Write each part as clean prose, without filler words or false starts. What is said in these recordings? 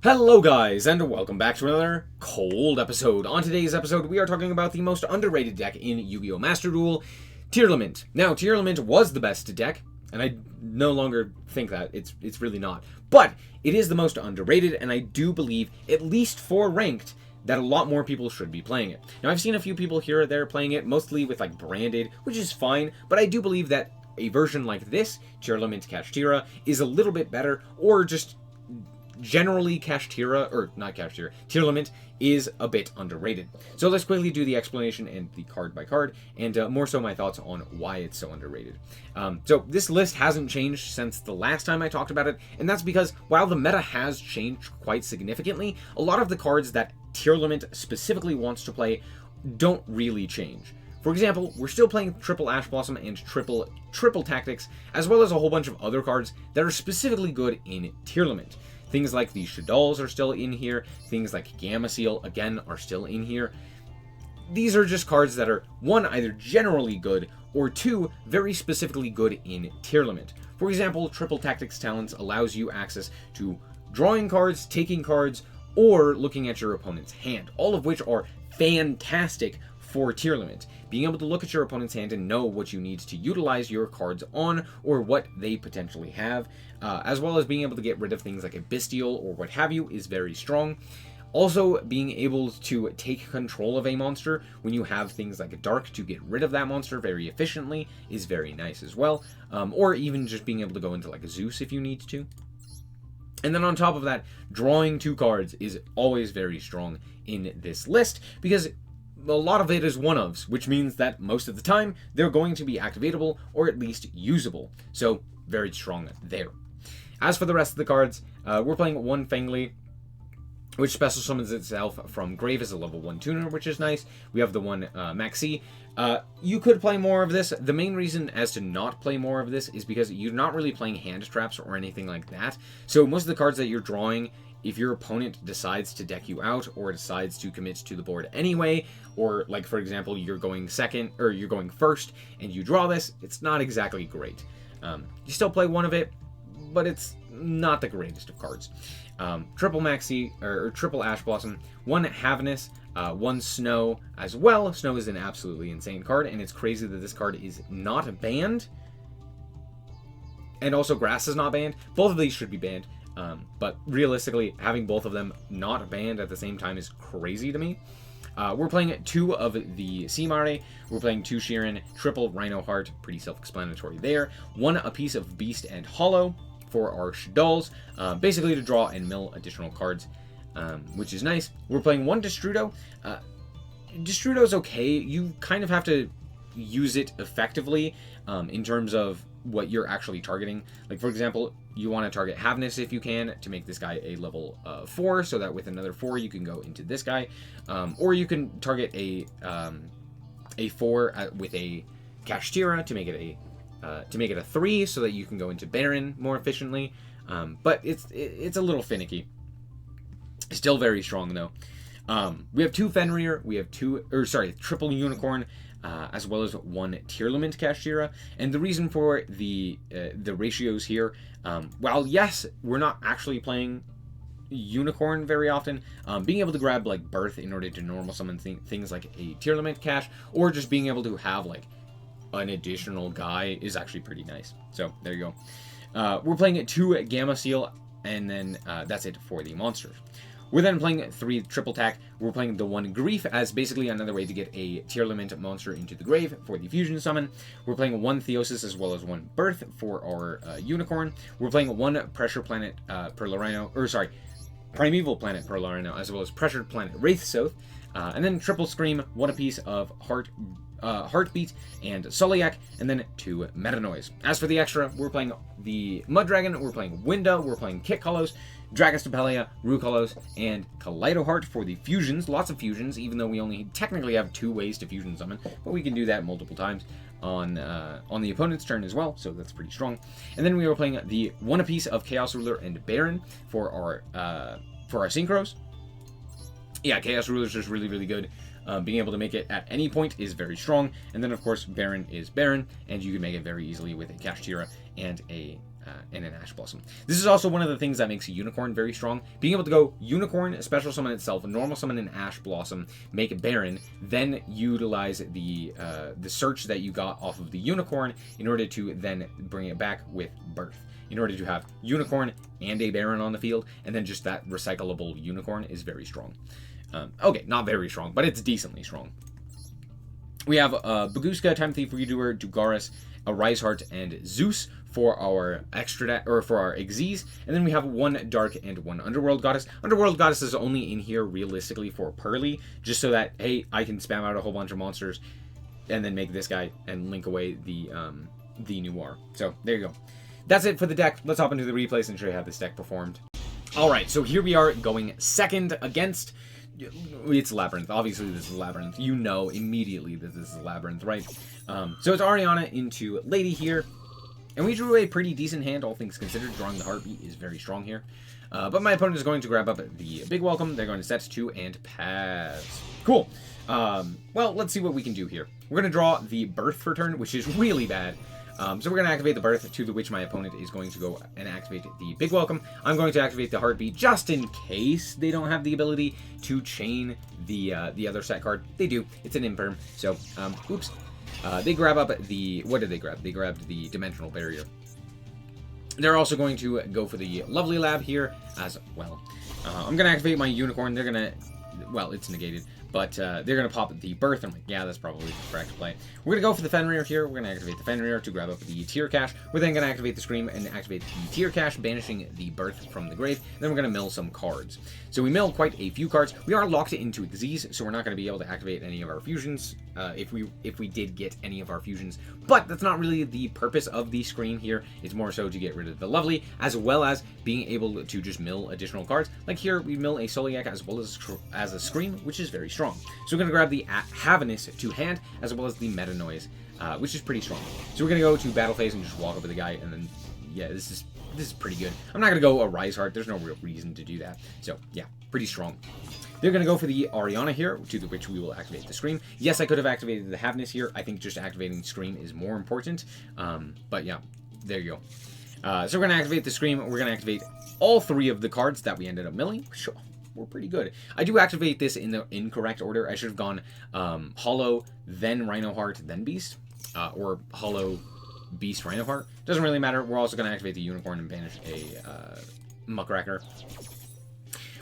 Hello guys, and welcome back to another cold episode. On today's episode, we are talking about the most underrated deck in Yu-Gi-Oh! Master Duel, Tearlament. Now, Tearlament was the best deck, and I no longer think that. It's really not. But it is the most underrated, and I do believe, at least for ranked, that a lot more people should be playing it. Now, I've seen a few people here or there playing it, mostly with like branded, which is fine, but I do believe that a version like this, Tearlament Kashtira, is a little bit better, or just generally Tearlament is a bit underrated. So let's quickly do the explanation and the card by card, and more so my thoughts on why it's so underrated. So this list hasn't changed since the last time I talked about it, and that's because while the meta has changed quite significantly, a lot of the cards that Tearlament specifically wants to play don't really change. For example, we're still playing Triple Ash Blossom and Triple Tactics, as well as a whole bunch of other cards that are specifically good in Tearlament. Things like the Shaddolls are still in here. Things like Gamma Seal, again, are still in here. These are just cards that are, one, either generally good, or two, very specifically good in Tearlament. For example, Triple Tactics Talents allows you access to drawing cards, taking cards, or looking at your opponent's hand, all of which are fantastic for Tearlament. Being able to look at your opponent's hand and know what you need to utilize your cards on, or what they potentially have, as well as being able to get rid of things like a Bestial or what have you, is very strong. Also, being able to take control of a monster when you have things like a Dark to get rid of that monster very efficiently is very nice as well. Or even just being able to go into like a Zeus if you need to. And then on top of that, drawing 2 cards is always very strong in this list, because a lot of it is one-ofs, which means that most of the time they're going to be activatable or at least usable. So very strong there. As for the rest of the cards, we're playing 1 Fengli, which special summons itself from grave as a level 1 tuner, which is nice. We have the 1 Maxi. You could play more of this. The main reason as to not play more of this is because you're not really playing hand traps or anything like that. So most of the cards that you're drawing, if your opponent decides to deck you out or decides to commit to the board anyway, or like for example you're going second or you're going first and you draw this, it's not exactly great. You still play 1 of it, but it's not the greatest of cards. Triple Maxi or Triple Ash Blossom, 1 Havness, 1 Snow as well. Snow is an absolutely insane card, and it's crazy that this card is not banned. And also Grass is not banned. Both of these should be banned. But realistically, having both of them not banned at the same time is crazy to me. We're playing 2 of the Simare. We're playing 2 Sheeran, Triple Rhino Heart, pretty self-explanatory there. 1 a piece of Beast and Hollow for our Shaddolls, basically to draw and mill additional cards, which is nice. We're playing 1 Destrudo. Destrudo's okay. You kind of have to use it effectively in terms of what you're actually targeting. Like, for example, you want to target Havness if you can to make this guy a level 4, so that with another 4 you can go into this guy. Or you can target a 4 with a Kashtira to make it a 3, so that you can go into Baron more efficiently. But it's a little finicky. Still very strong though. We have 2 Fenrir. We have Triple Unicorn. As well as 1 Tearlament Kashtira. And the reason for the ratios here, while yes, we're not actually playing Unicorn very often, being able to grab like Birth in order to normal summon things like a Tearlament Cash, or just being able to have like an additional guy is actually pretty nice. So there you go. We're playing 2 Gamma Seal, and then that's it for the monsters. We're then playing 3 Triple Tack. We're playing the 1 Grief as basically another way to get a Tearlament monster into the grave for the fusion summon. We're playing 1 Theosis as well as 1 Birth for our Unicorn. We're playing 1 Pressure Planet Primeval Planet Perlarino as well as Pressured Planet Wraithsoth. And then Triple Scream, 1 apiece of Heartbeat and Soliak, and then 2 Meta Noise. As for the extra, we're playing the Mud Dragon, we're playing Window, we're playing Kit Hollows, Dragostapelia, Rook Hollows, and Kaleido Heart for the fusions. Lots of fusions, even though we only technically have 2 ways to fusion summon, but we can do that multiple times on the opponent's turn as well, so that's pretty strong. And then we were playing the 1 apiece of Chaos Ruler and Baron for our Synchros. Yeah, Chaos Ruler is just really, really good. Being able to make it at any point is very strong. And then, of course, Baron is Baron, and you can make it very easily with a Kashtira and a and an Ash Blossom. This is also one of the things that makes a Unicorn very strong. Being able to go Unicorn, Special Summon itself, Normal Summon an Ash Blossom, make it Baron, then utilize the search that you got off of the Unicorn in order to then bring it back with Birth. In order to have Unicorn and a Baron on the field, and then just that recyclable Unicorn is very strong. Okay, not very strong, but it's decently strong. We have Baguska, Time Thief, Redoer, Dugaris, a Rise Heart, and Zeus for our for our Xyz, and then we have one Dark and one Underworld Goddess. Underworld Goddess is only in here realistically for Pearly, just so that, hey, I can spam out a whole bunch of monsters and then make this guy and link away the Noir. So there you go. That's it for the deck. Let's hop into the replays and show you how this deck performed. All right, so here we are going second against. It's Labyrinth. Obviously, this is Labyrinth. You know immediately that this is Labyrinth, right? So it's Ariana into Lady here. And we drew a pretty decent hand, all things considered. Drawing the Heartbeat is very strong here. But my opponent is going to grab up the Big Welcome. They're going to set 2 and pass. Cool. Well, let's see what we can do here. We're going to draw the Birth for turn, which is really bad. So we're going to activate the Birth, to which my opponent is going to go and activate the Big Welcome. I'm going to activate the Heartbeat just in case they don't have the ability to chain the other set card. They do. It's an Imperm. So, oops. They grab up the... What did they grab? They grabbed the Dimensional Barrier. They're also going to go for the Lovely Lab here as well. I'm going to activate my Unicorn. They're going to... Well, it's negated. But they're going to pop the Birth. I'm like, yeah, that's probably the correct play. We're going to go for the Fenrir here. We're going to activate the Fenrir to grab up the Tear Cache. We're then going to activate the Scream and activate the Tear Cache, banishing the Birth from the grave. Then we're going to mill some cards. So we mill quite a few cards. We are locked into Xyz, so we're not going to be able to activate any of our fusions if we did get any of our fusions. But that's not really the purpose of the Scream here. It's more so to get rid of the Lovely, as well as being able to just mill additional cards. Like here, we mill a Soliac as well as a Scream, which is very strong. So we're going to grab the Havinous to hand, as well as the Meta Noise, which is pretty strong. So we're going to go to Battle Phase and just walk over the guy, and then, yeah, this is pretty good. I'm not going to go a Rise Heart. There's no real reason to do that. So, yeah, pretty strong. They're going to go for the Ariana here, to which we will activate the Scream. Yes, I could have activated the Havinous here. I think just activating Scream is more important. But, yeah, there you go. So we're going to activate the Scream. We're going to activate all 3 of the cards that we ended up milling. Sure. We're pretty good. I do activate this in the incorrect order. I should have gone Hollow, then Rhino Heart, then Beast. Or Hollow, Beast, Rhino Heart. Doesn't really matter. We're also going to activate the Unicorn and banish a Muckracker.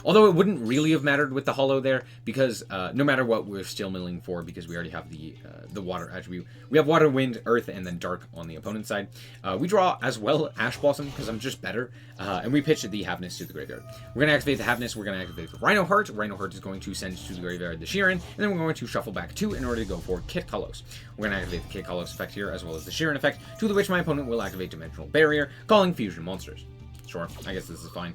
Although it wouldn't really have mattered with the Hollow there, because no matter what, we're still milling for, because we already have the Water attribute. We have Water, Wind, Earth, and then Dark on the opponent's side. We draw as well Ash Blossom, because I'm just better, and we pitch the Havinous to the graveyard. We're going to activate the Havinous, we're going to activate the Rhino Heart. Rhino Heart is going to send to the graveyard the Sheeran, and then we're going to shuffle back 2 in order to go for Kit Kalos. We're going to activate the Kit Kalos effect here, as well as the Sheeran effect, to which my opponent will activate Dimensional Barrier, calling Fusion Monsters. Sure, I guess this is fine.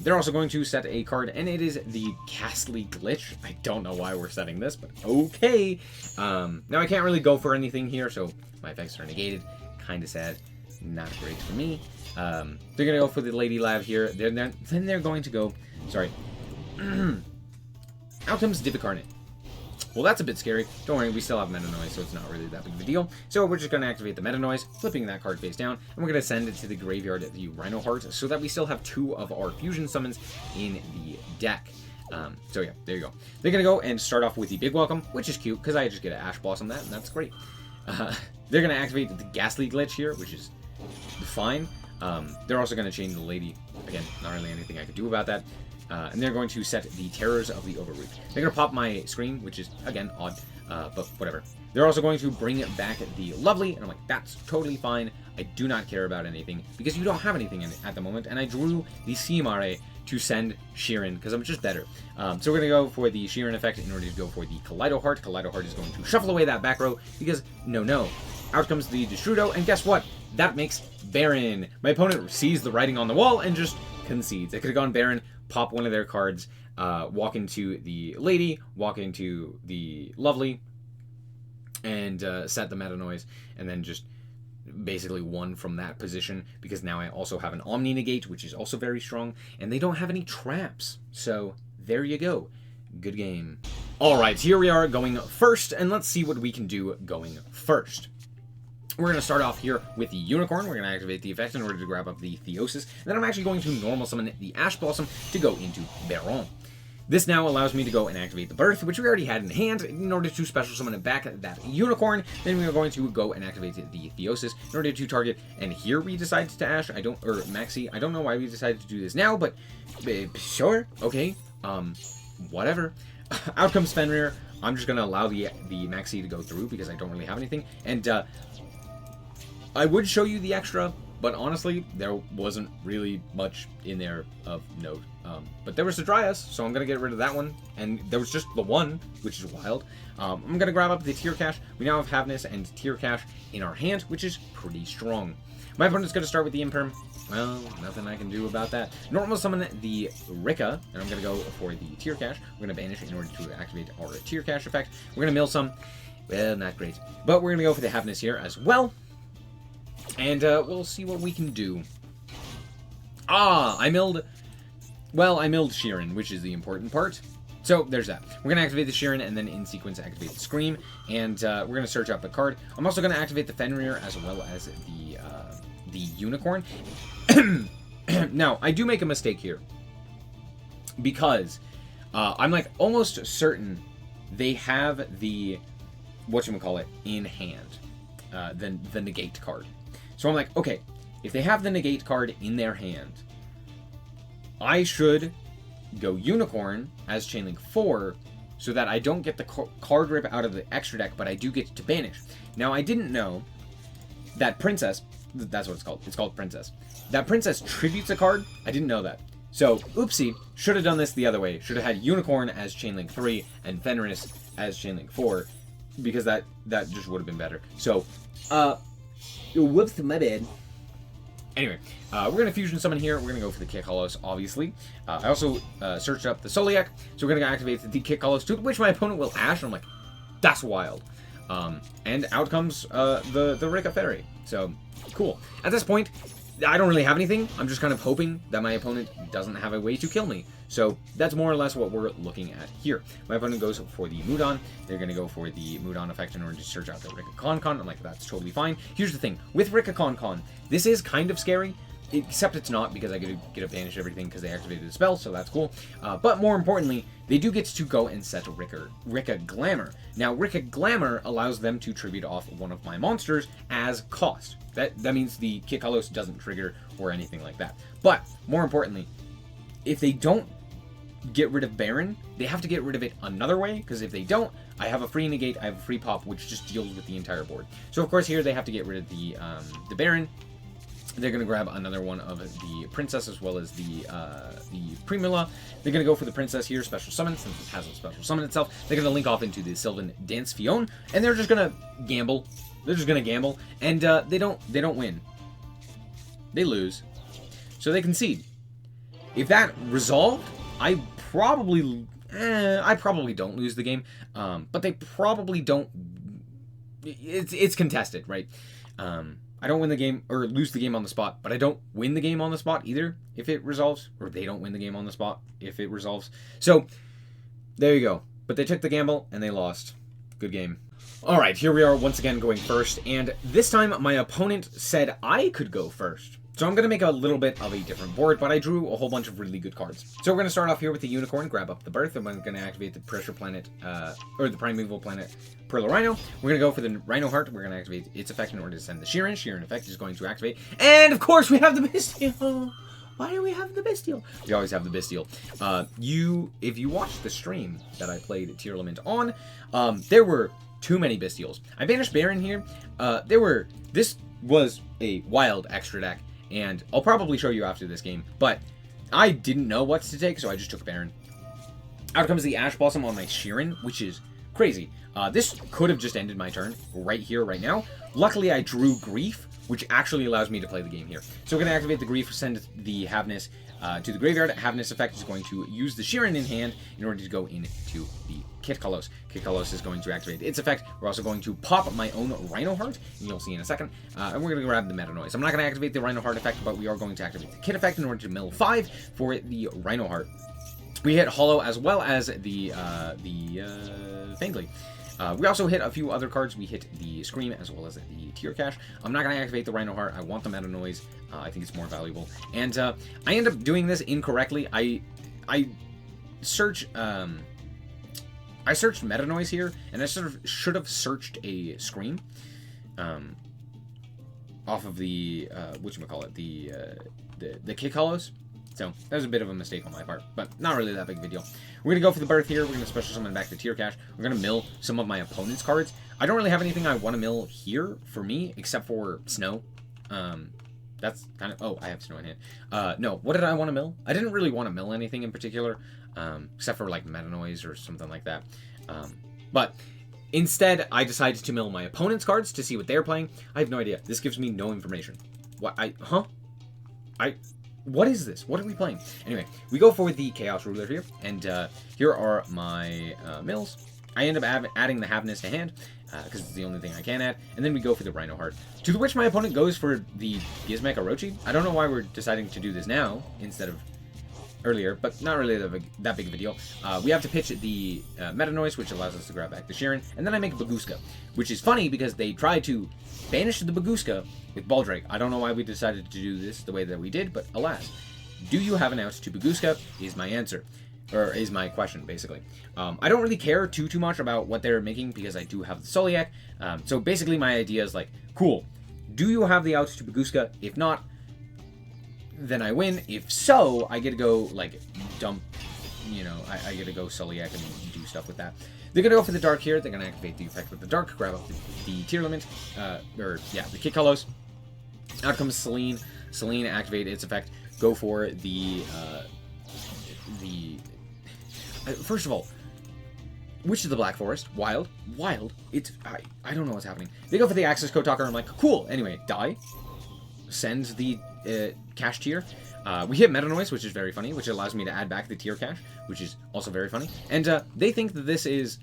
They're also going to set a card, and it is the Ghastly Glitch. I don't know why we're setting this, but okay. Now, I can't really go for anything here, so my effects are negated. Kind of sad. Not great for me. They're going to go for the Lady Lab here. Then they're going to go... Sorry. Out comes Divicarnate. Well, that's a bit scary. Don't worry, we still have Meta Noise, so it's not really that big of a deal. So we're just going to activate the Meta Noise, flipping that card face down, and we're going to send it to the graveyard the Rhino Heart, so that we still have 2 of our fusion summons in the deck. So yeah, there you go. They're going to go and start off with the Big Welcome, which is cute, because I just get an Ash Blossom that, and that's great. They're going to activate the Ghastly Glitch here, which is fine. They're also going to chain the Lady. Again, not really anything I could do about that. And they're going to set the Terrors of the Overroot. They're going to pop my Scream, which is, again, odd, but whatever. They're also going to bring back the Lovely, and I'm like, that's totally fine. I do not care about anything, because you don't have anything in it at the moment, and I drew the Simare to send Sheeran, because I'm just better. So we're going to go for the Sheeran effect in order to go for the Kaleido Heart. Kaleido Heart is going to shuffle away that back row, because no. Out comes the Destrudo, and guess what? That makes Baron. My opponent sees the writing on the wall and just concedes. It could have gone Baron, pop one of their cards, walk into the Lady, walk into the Lovely, and set the Meta Noise, and then just basically won from that position, because now I also have an Omni Negate, which is also very strong, and they don't have any traps. So there you go. Good game. Alright, here we are going first, and let's see what we can do going first. We're going to start off here with the Unicorn. We're going to activate the effect in order to grab up the Theosis. And then I'm actually going to normal summon the Ash Blossom to go into Baron. This now allows me to go and activate the Birth, which we already had in hand, in order to special summon it back that Unicorn. Then we are going to go and activate the Theosis in order to target. And here we decided to Ash. Maxi. I don't know why we decided to do this now, but sure. Okay. Whatever. Out comes Fenrir. I'm just going to allow the Maxi to go through because I don't really have anything. And I would show you the extra, but honestly, there wasn't really much in there of note. But there was the Dryas, so I'm going to get rid of that one. And there was just the one, which is wild. I'm going to grab up the Tier Cash. We now have Havness and Tier Cash in our hand, which is pretty strong. My opponent's going to start with the Imperm. Well, nothing I can do about that. Normal summon the Rika, and I'm going to go for the Tier Cash. We're going to banish in order to activate our Tier Cash effect. We're going to mill some. Well, not great. But we're going to go for the Havness here as well. And we'll see what we can do. I milled Sheeran, which is the important part. So there's that. We're going to activate the Sheeran and then in sequence activate the Scream. And we're going to search up the card. I'm also going to activate the Fenrir as well as the Unicorn. Now, I do make a mistake here. Because I'm like almost certain they have the, whatchamacallit, in hand. The Negate card. So I'm like, okay, if they have the Negate card in their hand, I should go Unicorn as Chainlink 4 so that I don't get the card rip out of the extra deck, but I do get to banish. Now, I didn't know that Princess, that's what it's called. It's called Princess. That Princess tributes a card. I didn't know that. So, oopsie, should have done this the other way. Should have had Unicorn as Chainlink 3 and Fenris as Chainlink 4, because that just would have been better. So, whoops, my bad. Anyway, we're going to Fusion Summon here. We're going to go for the Kick Hollows, obviously. I also searched up the Soliak, so we're going to activate the Kick Hollows, to which my opponent will Ash, and I'm like, that's wild. And out comes the Rika Fairy. So, cool. At this point, I don't really have anything. I'm just kind of hoping that my opponent doesn't have a way to kill me. So that's more or less what we're looking at here. My opponent goes for the Mudon. They're going to go for the Mudon effect in order to search out the Rika Con. I'm like, that's totally fine. Here's the thing. With Rika Con, this is kind of scary. Except it's not, because I get to banish everything because they activated the spell, so that's cool. But more importantly, they do get to go and set Rika Glamour. Now, Rika Glamour allows them to tribute off one of my monsters as cost. That means the Kick Hollows doesn't trigger or anything like that. But, more importantly, if they don't get rid of Baron, they have to get rid of it another way, because if they don't, I have a free negate, I have a free pop, which just deals with the entire board. So, of course, here they have to get rid of the Baron. They're going to grab another one of the Princess as well as the Primula. They're going to go for the Princess here, special summon, since it has a special summon itself. They're going to link off into the Sylvan Dance Fion, and they're just going to gamble. They're just going to gamble, and they don't win. They lose. So they concede. If that resolved, I probably don't lose the game, but they probably don't. It's contested, right? I don't win the game, or lose the game on the spot, but I don't win the game on the spot either if it resolves, or they don't win the game on the spot if it resolves. So, there you go. But they took the gamble, and they lost. Good game. Alright, here we are once again going first, and this time my opponent said I could go first. So I'm going to make a little bit of a different board, but I drew a whole bunch of really good cards. So we're going to start off here with the Unicorn, grab up the Birth, and I'm going to activate the Pressure Planet, or the Primeval Planet Pearl Rhino. We're going to go for the Rhino Heart. We're going to activate its effect in order to send the Sheeran. Sheeran effect is going to activate. And, of course, we have the Bestial. Why do we have the Bestial? We always have the Bestial. If you watched the stream that I played Tier Lament on, there were too many Bestials. I banished Baron here. This was a wild extra deck. And I'll probably show you after this game, but I didn't know what to take, so I just took Baron. Out comes the Ash Blossom on my Sheeran, which is crazy. This could have just ended my turn right here, right now. Luckily, I drew Grief, which actually allows me to play the game here. So we're going to activate the Grief, send the Havness to the graveyard. Havness effect is going to use the Sheeran in hand in order to go into the Kick Hollows. Kick Hollows is going to activate its effect. We're also going to pop my own Rhino Heart, and you'll see in a second. And we're going to grab the Meta Noise. I'm not going to activate the Rhino Heart effect, but we are going to activate the Kit effect in order to mill 5 for the Rhino Heart. We hit Hollow as well as the Fangly. We also hit a few other cards. We hit the Scream as well as the Tier Cache. I'm not going to activate the Rhino Heart. I want the Meta Noise. I think it's more valuable. And I end up doing this incorrectly. I searched Meta Noise here, and I sort of should have searched a Scream off of the whatchamacallit, the Kick Hollows. So that was a bit of a mistake on my part, but not really that big of a deal. We're going to go for the Birth here. We're going to special summon back the Tier Cache. We're going to mill some of my opponent's cards. I don't really have anything I want to mill here for me, except for Snow. That's kind of... Oh, I have Snow in hand. No, what did I want to mill? I didn't really want to mill anything in particular, except for like Meta Noise or something like that. But instead, I decided to mill my opponent's cards to see what they're playing. I have no idea. This gives me no information. What? What is this? What are we playing? Anyway, we go for the Chaos Ruler here, and here are my mills. I end up adding the Haveness to hand, because it's the only thing I can add, and then we go for the Rhino Heart, to which my opponent goes for the Gizmek Orochi. I don't know why we're deciding to do this now, instead of earlier, but not really that big of a deal. We have to pitch the Meta Noise, which allows us to grab back the Sharon, and then I make Baguska, which is funny because they tried to banish the Baguska with Baldrake. I don't know why we decided to do this the way that we did, but alas. Do you have an out to Baguska is my answer, or is my question, basically. I don't really care too much about what they're making because I do have the SnowiKs. So basically my idea is like, cool, do you have the out to Baguska? If not, then I win. If so, I get to go, like, dump, you know, I get to go SnowiKs and do stuff with that. They're going to go for the Dark here. They're going to activate the effect with the Dark, grab up the Tier Limit, the Kick Hollows. Out comes Selene. Selene, activate its effect. Go for the first of all, Witch of the Black Forest. Wild. It's, I don't know what's happening. They go for the Access Code Talker. I'm like, cool. Anyway, die. Sends the Cache tier. We hit Meta Noise, which is very funny, which allows me to add back the Tier Cache, which is also very funny. And they think that this is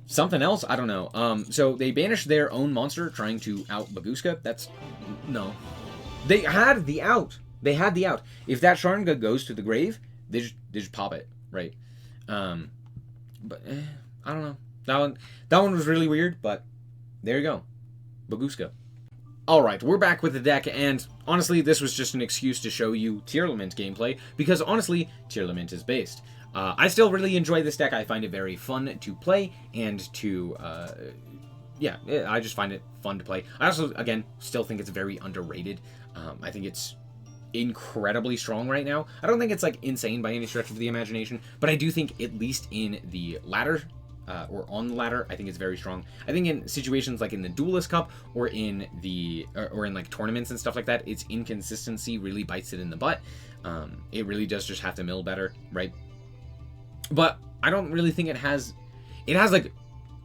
something else. I don't know. So they banish their own monster trying to out Baguska. That's... No. They had the out. If that Sharnga goes to the grave, they just pop it, right? But I don't know. That one was really weird, but there you go. Baguska. Alright, we're back with the deck, and honestly, this was just an excuse to show you Tier Lament gameplay, because honestly, Tier Lament is based. I still really enjoy this deck. I find it very fun to play, and to, I just find it fun to play. I also, again, still think it's very underrated. I think it's incredibly strong right now. I don't think it's, like, insane by any stretch of the imagination, but I do think, at least in the ladder, or on the ladder, I think it's very strong. I think in situations like in the Duelist Cup or in the or in like tournaments and stuff like that, its inconsistency really bites it in the butt. It really does just have to mill better, right? But I don't really think it has like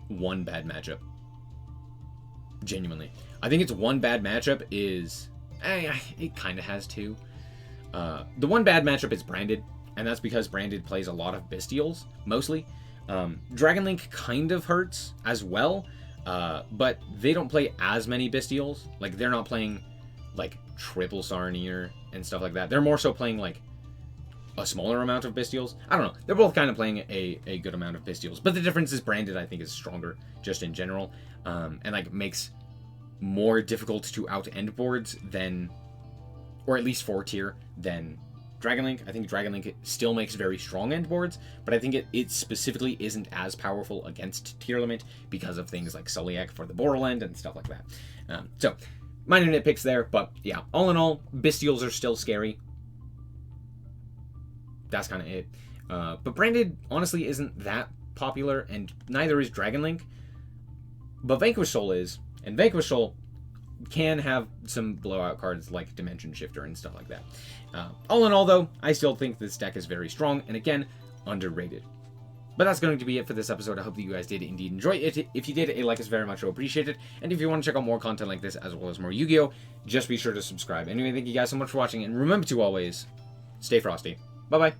one bad matchup. Genuinely, I think its one bad matchup is it kind of has two. The one bad matchup is Branded, and that's because Branded plays a lot of Bestials mostly. Dragon Link kind of hurts as well, but they don't play as many Bestials. Like, they're not playing, like, triple Sarnier and stuff like that. They're more so playing, like, a smaller amount of Bestials. I don't know. They're both kind of playing a good amount of Bestials. But the difference is Branded, I think, is stronger just in general, and, like, makes more difficult to out-end boards than, or at least 4-tier, than Dragon Link. I think Dragon Link still makes very strong end boards, but I think it specifically isn't as powerful against Tier Limit because of things like SnowiKs for the Borderland and stuff like that. So, minor nitpicks there, but yeah, all in all, Bestials are still scary. That's kind of it. But Branded, honestly, isn't that popular, and neither is Dragon Link. But Vanquish Soul is, and Vanquish Soul can have some blowout cards like Dimension Shifter and stuff like that. All in all, though, I still think this deck is very strong, and again, underrated. But that's going to be it for this episode. I hope that you guys did indeed enjoy it. If you did, a like is very much appreciated. And if you want to check out more content like this, as well as more Yu-Gi-Oh!, just be sure to subscribe. Anyway, thank you guys so much for watching, and remember to always stay frosty. Bye-bye.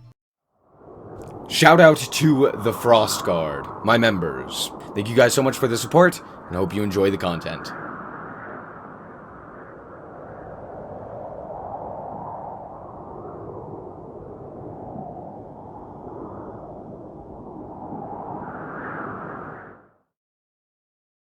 Shout out to the Frost Guard, my members. Thank you guys so much for the support, and I hope you enjoy the content.